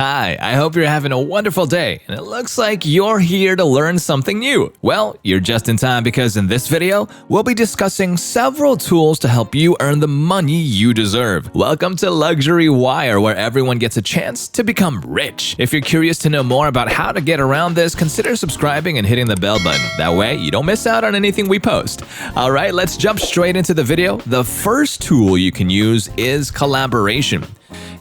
Hi, I hope you're having a wonderful day, and it looks like you're here to learn something new. Well, you're just in time because in this video, we'll be discussing several tools to help you earn the money you deserve. Welcome to Luxury Wire, where everyone gets a chance to become rich. If you're curious to know more about how to get around this, consider subscribing and hitting the bell button. That way, you don't miss out on anything we post. Alright, let's jump straight into the video. The first tool you can use is collaboration.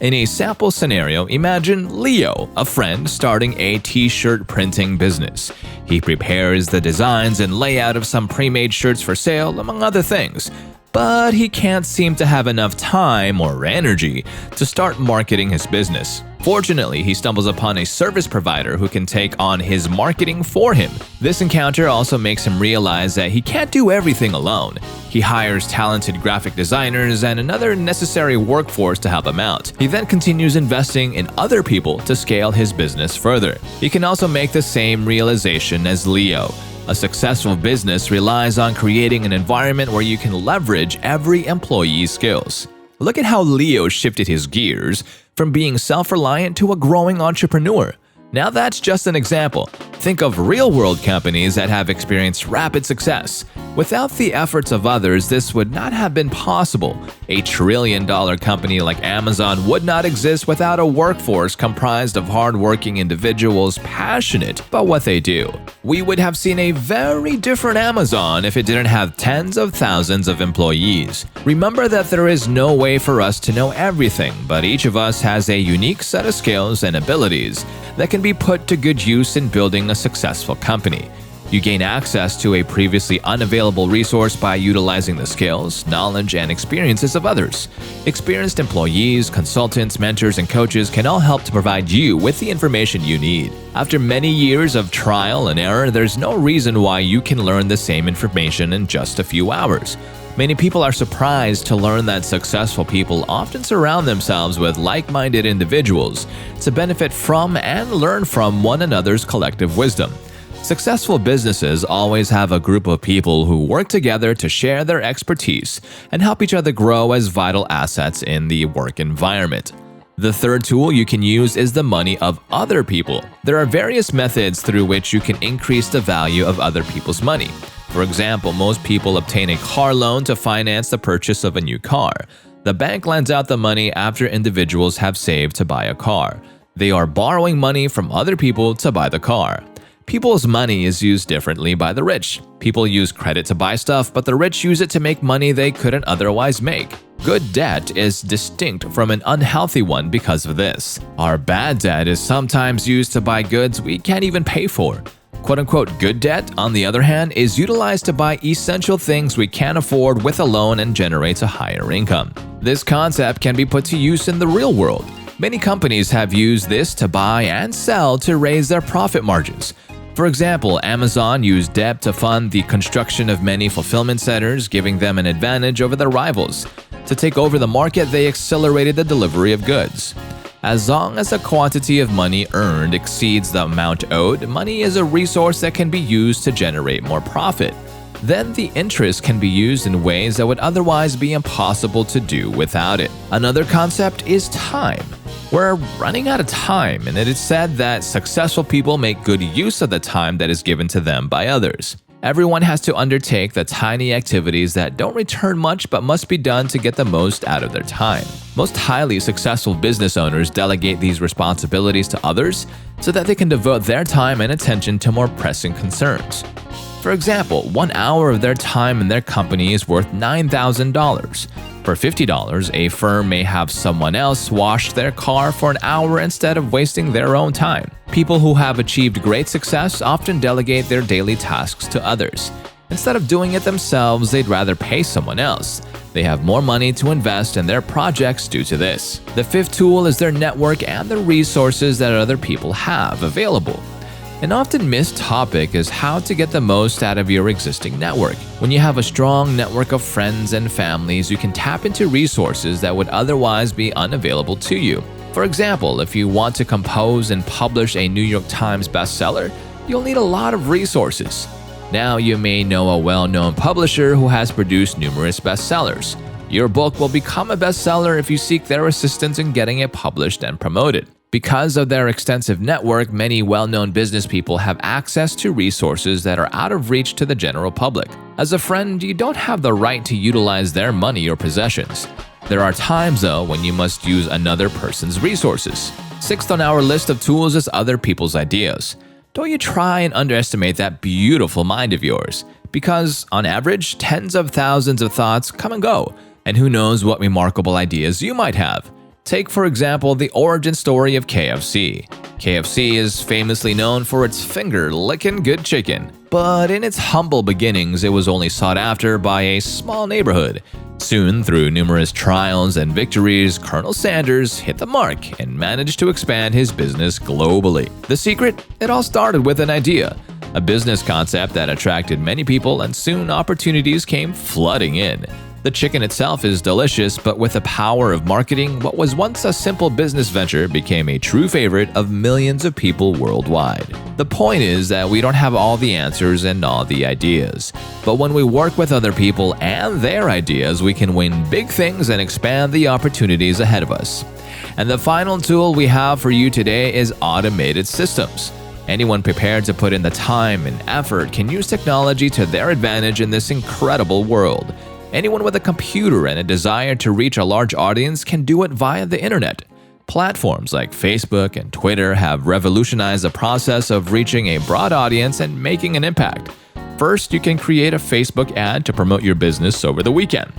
In a sample scenario, imagine Leo, a friend, starting a t-shirt printing business. He prepares the designs and layout of some pre-made shirts for sale, among other things. But he can't seem to have enough time or energy to start marketing his business. Fortunately, he stumbles upon a service provider who can take on his marketing for him. This encounter also makes him realize that he can't do everything alone. He hires talented graphic designers and another necessary workforce to help him out. He then continues investing in other people to scale his business further. He can also make the same realization as Leo. A successful business relies on creating an environment where you can leverage every employee's skills. Look at how Leo shifted his gears from being self-reliant to a growing entrepreneur. Now that's just an example. Think of real-world companies that have experienced rapid success. Without the efforts of others, this would not have been possible. A trillion-dollar company like Amazon would not exist without a workforce comprised of hard-working individuals passionate about what they do. We would have seen a very different Amazon if it didn't have tens of thousands of employees. Remember that there is no way for us to know everything, but each of us has a unique set of skills and abilities that can be put to good use in building a successful company. You gain access to a previously unavailable resource by utilizing the skills, knowledge, and experiences of others. Experienced employees, consultants, mentors, and coaches can all help to provide you with the information you need. After many years of trial and error, there's no reason why you can learn the same information in just a few hours. Many people are surprised to learn that successful people often surround themselves with like-minded individuals to benefit from and learn from one another's collective wisdom. Successful businesses always have a group of people who work together to share their expertise and help each other grow as vital assets in the work environment. The third tool you can use is the money of other people. There are various methods through which you can increase the value of other people's money. For example, most people obtain a car loan to finance the purchase of a new car. The bank lends out the money after individuals have saved to buy a car. They are borrowing money from other people to buy the car. People's money is used differently by the rich. People use credit to buy stuff, but the rich use it to make money they couldn't otherwise make. Good debt is distinct from an unhealthy one because of this. Our bad debt is sometimes used to buy goods we can't even pay for. Quote-unquote good debt, on the other hand, is utilized to buy essential things we can't afford with a loan and generates a higher income. This concept can be put to use in the real world. Many companies have used this to buy and sell to raise their profit margins. For example, Amazon used debt to fund the construction of many fulfillment centers, giving them an advantage over their rivals. To take over the market, they accelerated the delivery of goods. As long as the quantity of money earned exceeds the amount owed, money is a resource that can be used to generate more profit. Then the interest can be used in ways that would otherwise be impossible to do without it. Another concept is time. We're running out of time, and it is said that successful people make good use of the time that is given to them by others. Everyone has to undertake the tiny activities that don't return much but must be done to get the most out of their time. Most highly successful business owners delegate these responsibilities to others so that they can devote their time and attention to more pressing concerns. For example, 1 hour of their time in their company is worth $9,000. For $50, a firm may have someone else wash their car for an hour instead of wasting their own time. People who have achieved great success often delegate their daily tasks to others. Instead of doing it themselves, they'd rather pay someone else. They have more money to invest in their projects due to this. The fifth tool is their network and the resources that other people have available. An often missed topic is how to get the most out of your existing network. When you have a strong network of friends and families, you can tap into resources that would otherwise be unavailable to you. For example, if you want to compose and publish a New York Times bestseller, you'll need a lot of resources. Now you may know a well-known publisher who has produced numerous bestsellers. Your book will become a bestseller if you seek their assistance in getting it published and promoted. Because of their extensive network, many well-known business people have access to resources that are out of reach to the general public. As a friend, you don't have the right to utilize their money or possessions. There are times, though, when you must use another person's resources. Sixth on our list of tools is other people's ideas. Don't you try and underestimate that beautiful mind of yours, because, on average, tens of thousands of thoughts come and go, and who knows what remarkable ideas you might have. Take, for example, the origin story of KFC. KFC is famously known for its finger-licking good chicken, but in its humble beginnings, it was only sought after by a small neighborhood. Soon, through numerous trials and victories, Colonel Sanders hit the mark and managed to expand his business globally. The secret? It all started with an idea, a business concept that attracted many people, and soon opportunities came flooding in. The chicken itself is delicious, but with the power of marketing, what was once a simple business venture became a true favorite of millions of people worldwide. The point is that we don't have all the answers and all the ideas, but when we work with other people and their ideas, we can win big things and expand the opportunities ahead of us. And the final tool we have for you today is automated systems. Anyone prepared to put in the time and effort can use technology to their advantage in this incredible world. Anyone with a computer and a desire to reach a large audience can do it via the internet. Platforms like Facebook and Twitter have revolutionized the process of reaching a broad audience and making an impact. First, you can create a Facebook ad to promote your business over the weekend.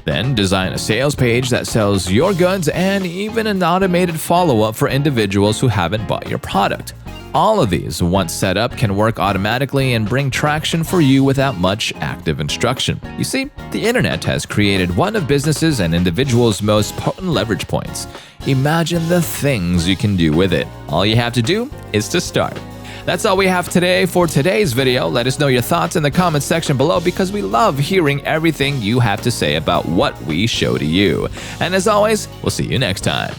Then, design a sales page that sells your goods and even an automated follow-up for individuals who haven't bought your product. All of these, once set up, can work automatically and bring traction for you without much active instruction. You see, the internet has created one of businesses and individuals' most potent leverage points. Imagine the things you can do with it. All you have to do is to start. That's all we have today for today's video. Let us know your thoughts in the comments section below, because we love hearing everything you have to say about what we show to you. And as always, we'll see you next time.